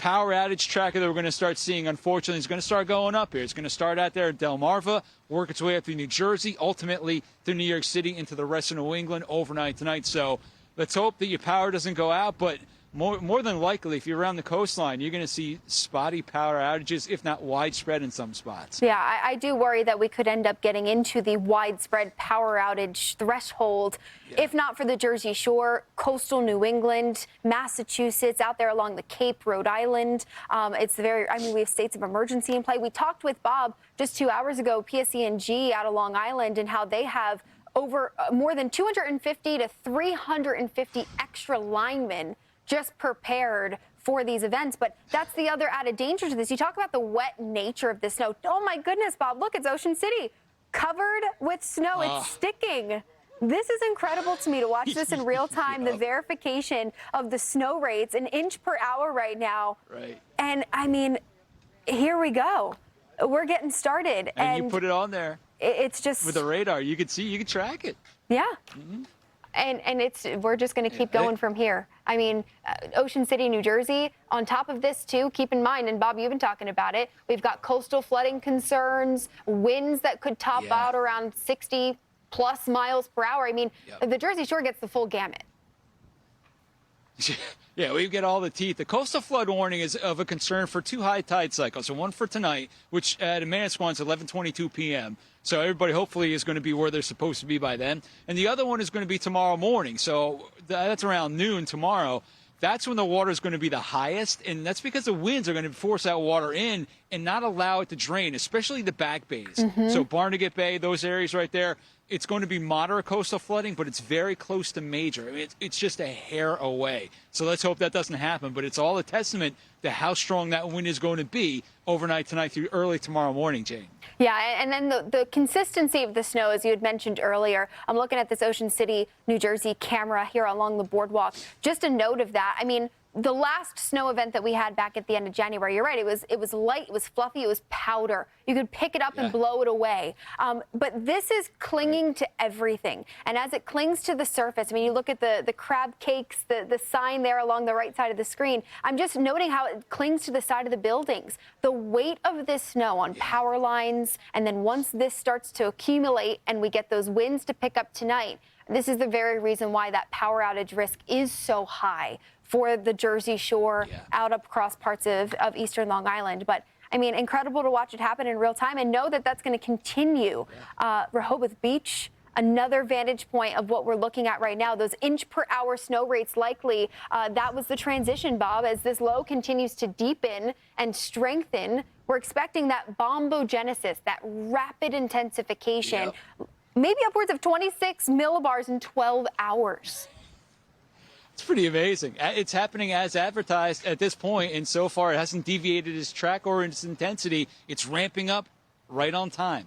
power outage tracker that we're going to start seeing, unfortunately, is going to start going up here. It's going to start out there at Delmarva, work its way up through New Jersey, ultimately through New York City into the rest of New England overnight tonight. So let's hope that your power doesn't go out, but more than likely, if you're around the coastline, you're going to see spotty power outages, if not widespread in some spots. Yeah, I do worry that we could end up getting into the widespread power outage threshold, if not for the Jersey Shore, coastal New England, Massachusetts, out there along the Cape, Rhode Island. We have states of emergency in play. We talked with Bob just 2 hours ago, PSE&G out of Long Island, and how they have over more than 250 to 350 extra linemen just prepared for these events. But that's the other added danger to this. You talk about the wet nature of the snow. Oh my goodness, Bob, look, it's Ocean City covered with snow. It's sticking. This is incredible to me to watch this in real time, the verification of the snow rates, an inch per hour right now. Right. And I mean, here we go. We're getting started. And you put it on there. It's just with the radar, you can see, you can track it. Yeah. And we're just going to keep going from here. I mean, Ocean City, New Jersey, on top of this, too, keep in mind, and Bob, you've been talking about it, we've got coastal flooding concerns, winds that could top out around 60-plus miles per hour. I mean, the Jersey Shore gets the full gamut. Yeah, we get all the teeth. The coastal flood warning is of a concern for 2 high tide cycles. So one for tonight, which at Manasquan's 11:22 p.m. So everybody hopefully is going to be where they're supposed to be by then. And the other one is going to be tomorrow morning. So that's around noon tomorrow. That's when the water is going to be the highest, and that's because the winds are going to force that water in and not allow it to drain, especially the back bays. So Barnegat Bay, those areas right there, it's going to be moderate coastal flooding, but it's very close to major. I mean, it's just a hair away. So let's hope that doesn't happen, but it's all a testament to how strong that wind is going to be overnight tonight through early tomorrow morning, Jane. Yeah, and then the consistency of the snow, as you had mentioned earlier. I'm looking at this Ocean City, New Jersey camera here along the boardwalk. Just a note of that. I mean, the last snow event that we had back at the end of January, you're right, it was light, it was fluffy, it was powder. You could pick it up and blow it away. But this is clinging to everything. And as it clings to the surface, I mean, you look at the crab cakes, the sign there along the right side of the screen. I'm just noting how it clings to the side of the buildings. The weight of this snow on power lines, and then once this starts to accumulate and we get those winds to pick up tonight, this is the very reason why that power outage risk is so high for the Jersey Shore, out up across parts of eastern Long Island. But, I mean, incredible to watch it happen in real time and know that that's going to continue. Rehoboth Beach, another vantage point of what we're looking at right now. Those inch-per-hour snow rates likely, that was the transition, Bob. As this low continues to deepen and strengthen, we're expecting that bombogenesis, that rapid intensification, maybe upwards of 26 millibars in 12 hours. It's pretty amazing. It's happening as advertised at this point, and so far it hasn't deviated its track or its intensity. It's ramping up right on time.